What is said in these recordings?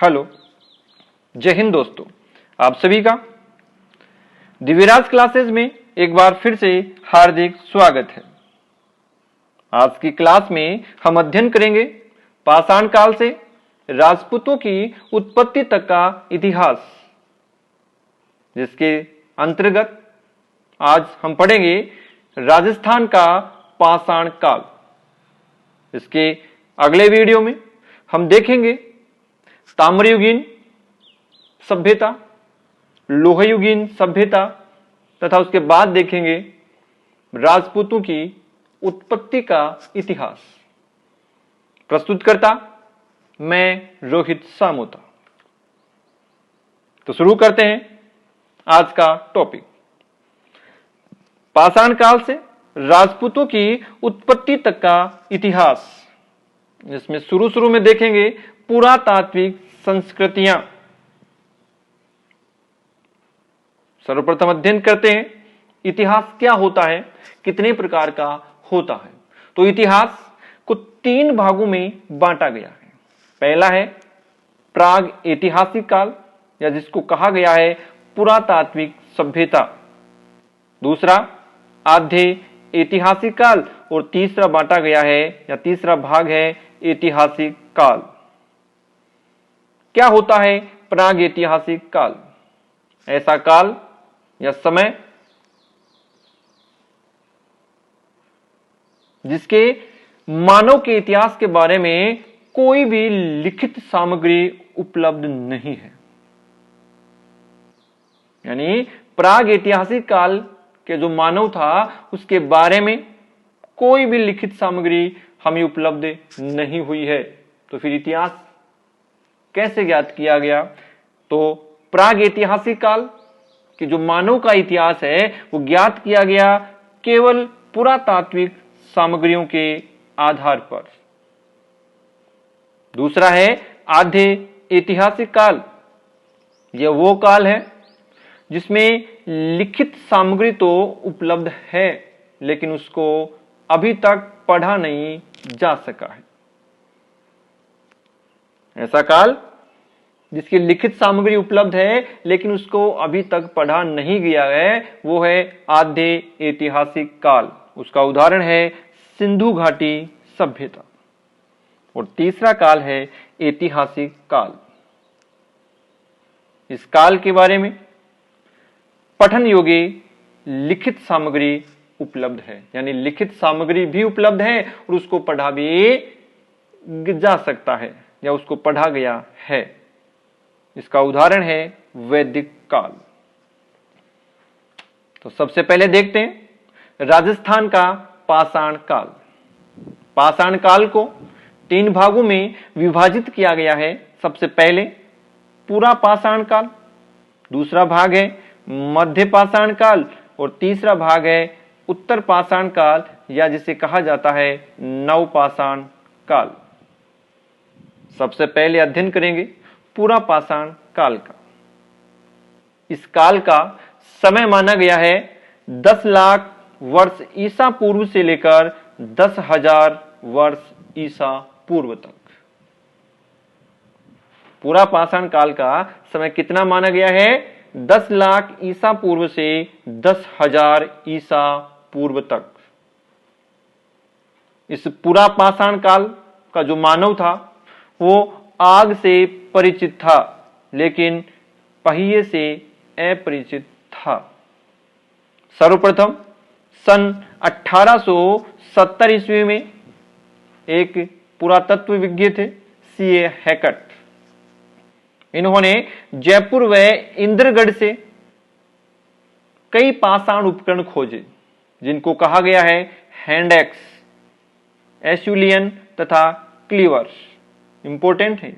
Hello, जय हिंद दोस्तों। आप सभी का दिव्यराज क्लासेस में एक बार फिर से हार्दिक स्वागत है। आज की क्लास में हम अध्ययन करेंगे पाषाण काल से राजपूतों की उत्पत्ति तक का इतिहास, जिसके अंतर्गत आज हम पढ़ेंगे राजस्थान का पाषाण काल। इसके अगले वीडियो में हम देखेंगे ताम्रयुगीन सभ्यता, लोहयुगीन सभ्यता तथा उसके बाद देखेंगे राजपूतों की उत्पत्ति का इतिहास। प्रस्तुतकर्ता मैं रोहित सामोता। तो शुरू करते हैं आज का टॉपिक, पाषाण काल से राजपूतों की उत्पत्ति तक का इतिहास। इसमें शुरू में देखेंगे पुरातात्विक संस्कृतियां। सर्वप्रथम अध्ययन करते हैं इतिहास क्या होता है, कितने प्रकार का होता है। तो इतिहास को 3 भागों में बांटा गया है। पहला है प्राग ऐतिहासिक काल, या जिसको कहा गया है पुरातात्विक सभ्यता। दूसरा आद्य ऐतिहासिक काल, और तीसरा बांटा गया है या तीसरा भाग है ऐतिहासिक काल। क्या होता है प्राग ऐतिहासिक काल? ऐसा काल या समय जिसके मानव के इतिहास के बारे में कोई भी लिखित सामग्री उपलब्ध नहीं है। यानी प्राग ऐतिहासिक काल के जो मानव था उसके बारे में कोई भी लिखित सामग्री हमें उपलब्ध नहीं हुई है। तो फिर इतिहास कैसे ज्ञात किया गया? तो प्राग ऐतिहासिक काल कि जो मानव का इतिहास है वो ज्ञात किया गया केवल पुरातात्विक सामग्रियों के आधार पर। दूसरा है आद्य ऐतिहासिक काल। यह वो काल है जिसमें लिखित सामग्री तो उपलब्ध है, लेकिन उसको अभी तक पढ़ा नहीं जा सका है। ऐसा काल जिसकी लिखित सामग्री उपलब्ध है लेकिन उसको अभी तक पढ़ा नहीं गया है, वो है आद्य ऐतिहासिक काल। उसका उदाहरण है सिंधु घाटी सभ्यता। और तीसरा काल है ऐतिहासिक काल। इस काल के बारे में पठन योग्य लिखित सामग्री उपलब्ध है, यानी लिखित सामग्री भी उपलब्ध है और उसको पढ़ा भी जा सकता है या उसको पढ़ा गया है। इसका उदाहरण है वैदिक काल। तो सबसे पहले देखते हैं राजस्थान का पाषाण काल। पाषाण काल को 3 भागों में विभाजित किया गया है। सबसे पहले पूरा पाषाण काल, दूसरा भाग है मध्य पाषाण काल, और तीसरा भाग है उत्तर पाषाण काल, या जिसे कहा जाता है नव पाषाण काल। सबसे पहले अध्ययन करेंगे पूरा पाषाण काल का। इस काल का समय माना गया है 10 लाख वर्ष ईसा पूर्व से लेकर 10,000 वर्ष ईसा पूर्व तक। पूरा पाषाण काल का समय कितना माना गया है? 10 लाख ईसा पूर्व से 10,000 ईसा पूर्व तक। इस पूरा पाषाण काल का जो मानव था वो आग से परिचित था, लेकिन पहिए से अपरिचित था। सर्वप्रथम सन 1870 ईस्वी में एक पुरातत्वविज्ञ थे C.A. हैकट। इन्होंने जयपुर व इंद्रगढ़ से कई पाषाण उपकरण खोजे, जिनको कहा गया है हैंड एक्स, एस्यूलियन तथा क्लीवर्स। इंपॉर्टेंट है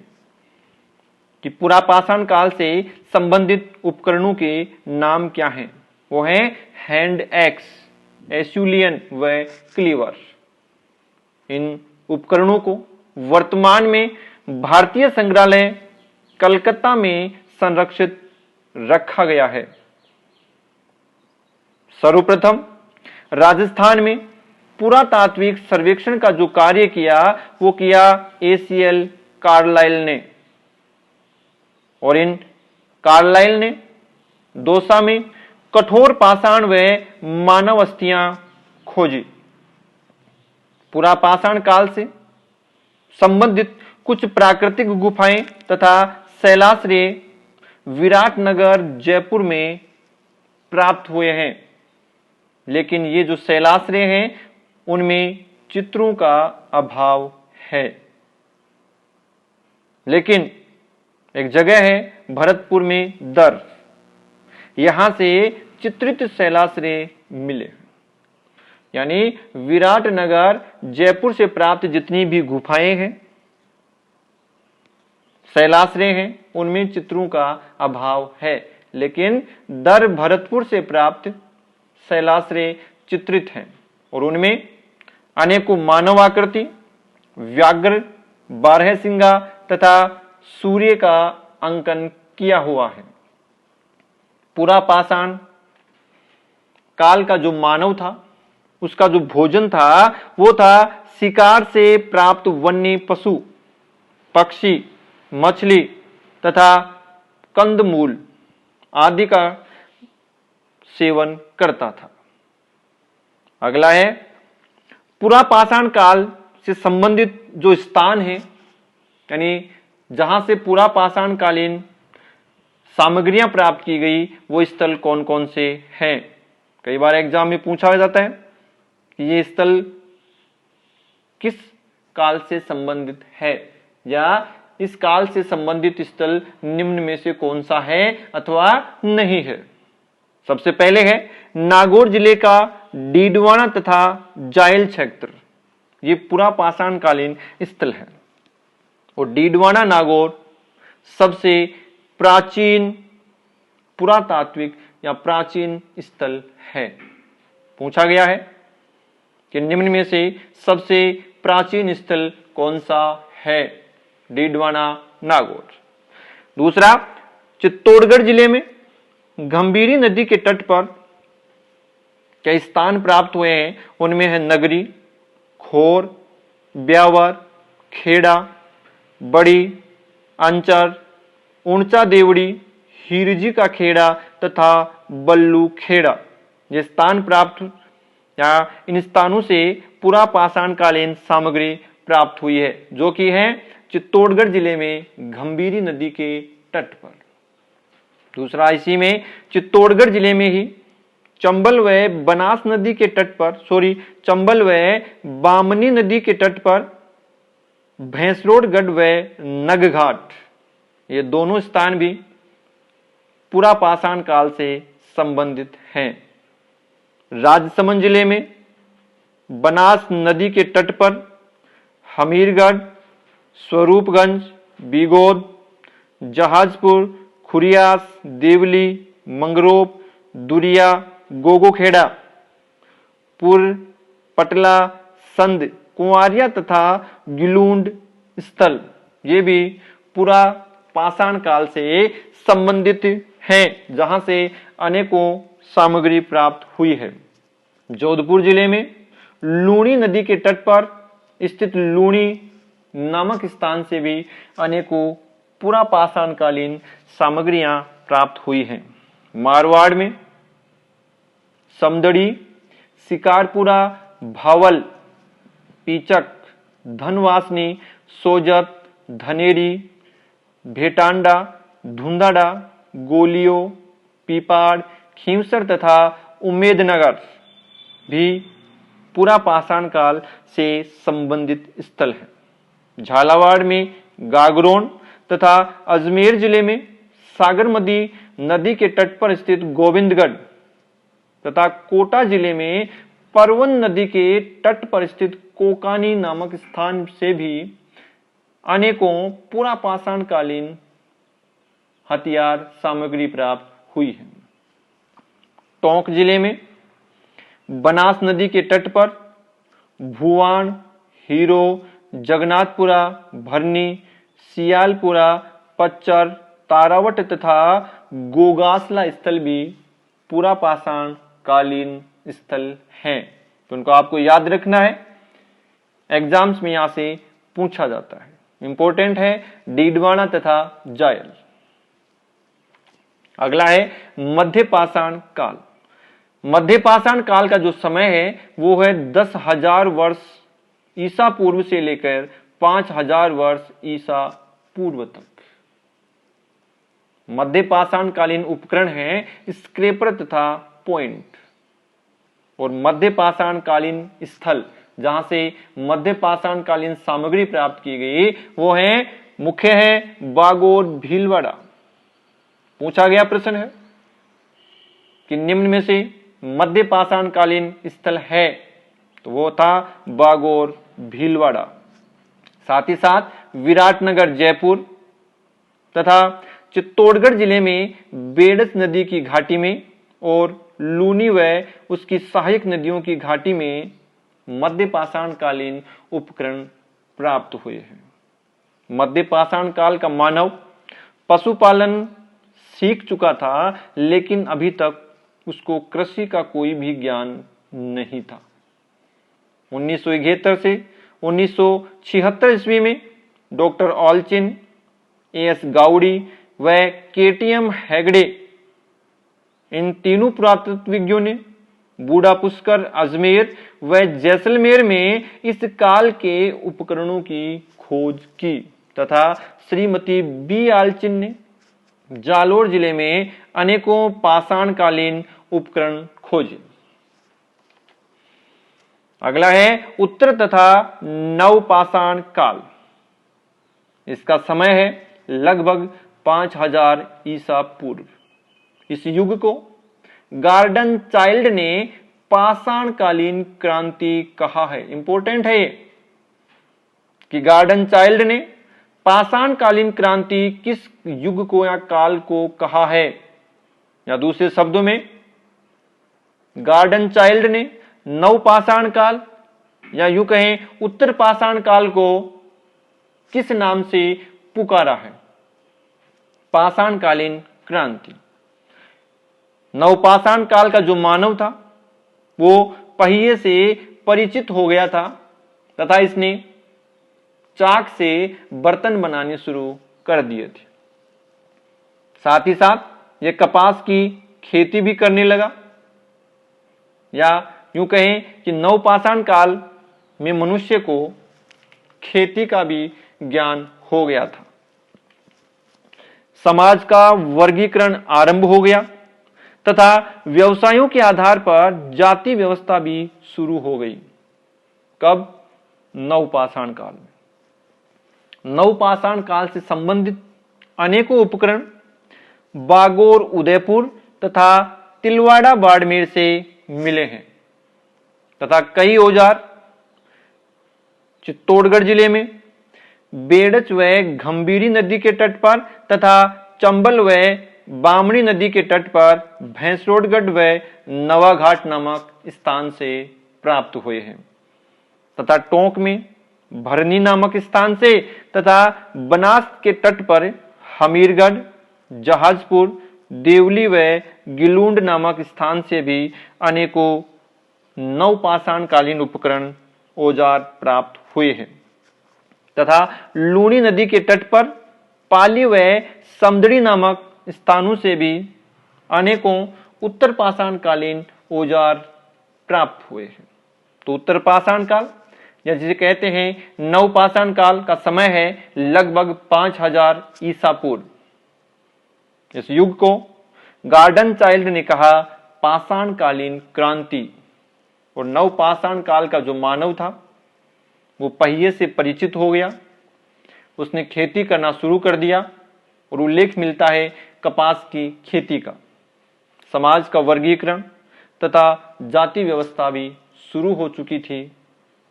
कि पूरा पाषाण काल से संबंधित उपकरणों के नाम क्या हैं। वो है हैंड एक्स, एस्यूलियन व क्लीवर्स। इन उपकरणों को वर्तमान में भारतीय संग्रहालय कलकत्ता में संरक्षित रखा गया है। सर्वप्रथम राजस्थान में पुरातात्विक सर्वेक्षण का जो कार्य किया वो किया ACL कार्लाइल ने। और इन कार्लाइल ने दौसा में कठोर पाषाण व मानव अस्थियां खोजी। पूरा पाषाण काल से संबंधित कुछ प्राकृतिक गुफाएं तथा शैलाश्रय विराटनगर जयपुर में प्राप्त हुए हैं, लेकिन ये जो शैलाश्रय हैं उनमें चित्रों का अभाव है। लेकिन एक जगह है भरतपुर में दर, यहां से चित्रित शैलाश्रय मिले। यानी विराटनगर जयपुर से प्राप्त जितनी भी गुफाएं हैं, शैलाश्रय हैं, उनमें चित्रों का अभाव है, लेकिन दर भरतपुर से प्राप्त शैलाश्रय चित्रित हैं और उनमें अनेकों मानव आकृति, व्याघ्र, बारहसिंगा तथा सूर्य का अंकन किया हुआ है। पूरा पाषाण काल का जो मानव था, उसका जो भोजन था वो था शिकार से प्राप्त वन्य पशु, पक्षी, मछली तथा कंदमूल आदि का सेवन करता था। अगला है पूरा पाषाण काल से संबंधित जो स्थान है, यानी जहां से पूरा पाषाण कालीन सामग्रियां प्राप्त की गई, वो स्थल कौन कौन से हैं। कई बार एग्जाम में पूछा जाता है कि ये स्थल किस काल से संबंधित है, या इस काल से संबंधित स्थल निम्न में से कौन सा है अथवा नहीं है। सबसे पहले है नागौर जिले का डीडवाना तथा जायल क्षेत्र, ये पूरा पाषाण कालीन स्थल है। और डीडवाना नागौर सबसे प्राचीन पुरातात्विक या प्राचीन स्थल है। पूछा गया है कि निम्न में से सबसे प्राचीन स्थल कौन सा है, डीडवाना नागौर। दूसरा, चित्तौड़गढ़ जिले में गंभीरी नदी के तट पर कई स्थान प्राप्त हुए हैं, उनमें है नगरी, खोर, ब्यावर, खेड़ा, बड़ी, अंचर, ऊंचा देवड़ी, हीरजी का खेड़ा तथा बल्लू खेड़ा। ये स्थान प्राप्त या इन स्थानों से पूरा पाषाण कालीन सामग्री प्राप्त हुई है, जो कि है चित्तौड़गढ़ जिले में गंभीरी नदी के तट पर। दूसरा, इसी में चित्तौड़गढ़ जिले में ही चंबल व बनास नदी के तट पर, चंबल व बामनी नदी के तट पर भैंसरोडगढ़ व नगघाट, ये दोनों स्थान भी पूरा पाषाण काल से संबंधित हैं। राजसमंद जिले में बनास नदी के तट पर हमीरगढ़, स्वरूपगंज, बीगोद, जहाजपुर, खुरियास, देवली, मंगरोप, दुरिया, गोगोखेड़ा, पुर, पटला, संद, कुंवारिया तथा गिलूंड स्थल, ये भी पूरा पाषाण काल से संबंधित हैं, जहां से अनेकों सामग्री प्राप्त हुई है। जोधपुर जिले में लूणी नदी के तट पर स्थित लूणी नामक स्थान से भी अनेकों पूरा पाषाण कालीन सामग्रियां प्राप्त हुई हैं। मारवाड़ में समदड़ी, शिकारपुरा, भावल, पीचक, धनवासनी, सोजत, धनेरी, भेटांडा, धुंधाड़ा, गोलियो, पीपाड़, खींवसर तथा उम्मेदनगर भी पूरा पाषाण काल से संबंधित स्थल है। झालावाड़ में गागरोन तथा अजमेर जिले में सागरमती नदी के तट पर स्थित गोविंदगढ़ तथा कोटा जिले में परवन नदी के तट पर स्थित कोकानी नामक स्थान से भी अनेकों पूरा पाषाण कालीन हथियार सामग्री प्राप्त हुई है। टोंक जिले में बनास नदी के तट पर भुवान, हीरो, जगन्नाथपुरा, भरनी, सियालपुरा, पच्चर, तारावट तथा गोगासला स्थल भी पूरा पाषाण कालीन स्थल हैं। तो उनको आपको याद रखना है, एग्जाम्स में यहां से पूछा जाता है। इंपॉर्टेंट है डीडवाना तथा जायल। अगला है मध्य पाषाण काल। मध्य पाषाण काल का जो समय है वो है 10,000 वर्ष ईसा पूर्व से लेकर 5,000 वर्ष ईसा पूर्व तक। मध्य पाषाण कालीन उपकरण है स्क्रेपर तथा पॉइंट, और मध्य पाषाण कालीन स्थल जहां से मध्य पाषाण कालीन सामग्री प्राप्त की गई वो है मुख्य है बागोर भीलवाड़ा। पूछा गया प्रश्न है कि निम्न में से मध्य पाषाण कालीन स्थल है, तो वो था बागोर भीलवाड़ा। साथ ही साथ विराटनगर जयपुर तथा चित्तौड़गढ़ जिले में बेडस नदी की घाटी में और लूनी व उसकी सहायक नदियों की घाटी में मध्य पाषाण कालीन उपकरण प्राप्त हुए हैं। मध्य पाषाण काल का मानव पशुपालन सीख चुका था, लेकिन अभी तक उसको कृषि का कोई भी ज्ञान नहीं था। 1971 से 1976 ईस्वी में डॉक्टर ऑलचिन, एस गाउडी व केटीएम हेगड़े, इन तीनों पुरातत्वविज्ञों ने बूढ़ा पुष्कर, अजमेर व जैसलमेर में इस काल के उपकरणों की खोज की तथा श्रीमती बी आलचिन ने जालोर जिले में अनेकों पाषाणकालीन उपकरण खोजे। अगला है उत्तर तथा नवपाषाण काल। इसका समय है लगभग 5,000 ईसा पूर्व। इस युग को गार्डन चाइल्ड ने पाषाणकालीन क्रांति कहा है। इंपॉर्टेंट है ये कि गार्डन चाइल्ड ने पाषाणकालीन क्रांति किस युग को या काल को कहा है, या दूसरे शब्दों में गार्डन चाइल्ड ने नवपाषाण काल या यूं कहें उत्तर पाषाण काल को किस नाम से पुकारा है? पाषाणकालीन क्रांति। नवपाषाण काल का जो मानव था वो पहिए से परिचित हो गया था तथा इसने चाक से बर्तन बनाने शुरू कर दिए थे। साथ ही साथ ये कपास की खेती भी करने लगा, या यूं कहें कि नवपाषाण काल में मनुष्य को खेती का भी ज्ञान हो गया था। समाज का वर्गीकरण आरंभ हो गया तथा व्यवसायों के आधार पर जाति व्यवस्था भी शुरू हो गई। कब? नवपाषाण काल में। नवपाषाण काल से संबंधित अनेकों उपकरण बागोर उदयपुर तथा तिलवाड़ा बाड़मेर से मिले हैं तथा कई औजार चित्तौड़गढ़ जिले में बेड़च व गंभीरी नदी के तट पर तथा चंबल व बामणी नदी के तट पर भैंसरोडगढ़ व नवाघाट नामक स्थान से प्राप्त हुए हैं तथा टोंक में भरनी नामक स्थान से तथा बनास के तट पर हमीरगढ़, जहाजपुर, देवली व गिलूंड नामक स्थान से भी अनेकों नवपाषाण कालीन उपकरण औजार प्राप्त हुए हैं तथा लूनी नदी के तट पर पाली व समदड़ी नामक स्थानों से भी अनेकों उत्तर पाषाण कालीन औजार प्राप्त हुए हैं। तो उत्तर पाषाण काल या जिसे कहते हैं नवपाषाण काल का समय है लगभग 5,000 ईसा पूर्व। इस युग को गार्डन चाइल्ड ने कहा पाषाणकालीन क्रांति, और नवपाषाण काल का जो मानव था वो पहिए से परिचित हो गया, उसने खेती करना शुरू कर दिया और उल्लेख मिलता है कपास की खेती का। समाज का वर्गीकरण तथा जाति व्यवस्था भी शुरू हो चुकी थी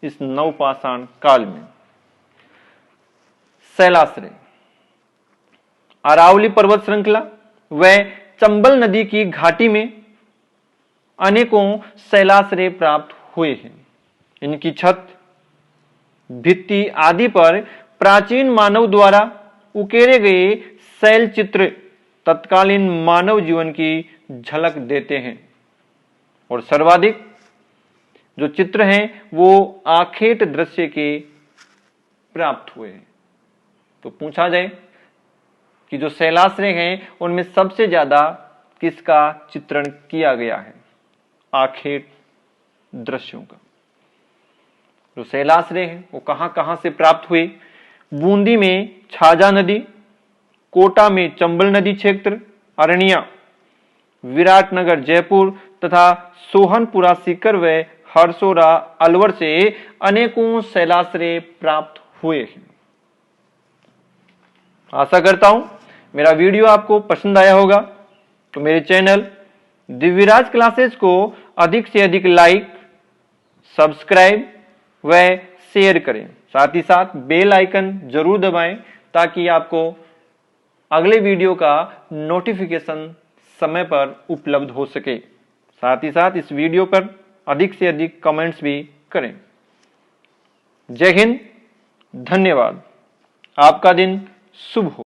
इस नवपाषाण काल में। शैलाश्रय, अरावली पर्वत श्रृंखला व चंबल नदी की घाटी में अनेकों शैलाश्रय प्राप्त हुए हैं। इनकी छत, भित्ति आदि पर प्राचीन मानव द्वारा उकेरे गए शैल चित्र तत्कालीन मानव जीवन की झलक देते हैं, और सर्वाधिक जो चित्र हैं वो आखेट दृश्य के प्राप्त हुए हैं। तो पूछा जाए कि जो शैलाश्रय हैं उनमें सबसे ज्यादा किसका चित्रण किया गया है? आखेट दृश्यों का। जो शैलाश्रय हैं वो कहां कहां से प्राप्त हुए? बूंदी में छाजा नदी, कोटा में चंबल नदी क्षेत्र, अरनिया, विराटनगर जयपुर तथा सोहनपुरा सीकर व हरसोरा अलवर से अनेकों शैलाश्रय प्राप्त हुए हैं। आशा करता हूं मेरा वीडियो आपको पसंद आया होगा। तो मेरे चैनल दिव्यराज क्लासेस को अधिक से अधिक लाइक, सब्सक्राइब व शेयर करें। साथ ही साथ बेल आइकन जरूर दबाएं ताकि आपको अगले वीडियो का नोटिफिकेशन समय पर उपलब्ध हो सके। साथ ही साथ इस वीडियो पर अधिक से अधिक कमेंट्स भी करें। जय हिंद, धन्यवाद। आपका दिन शुभ हो।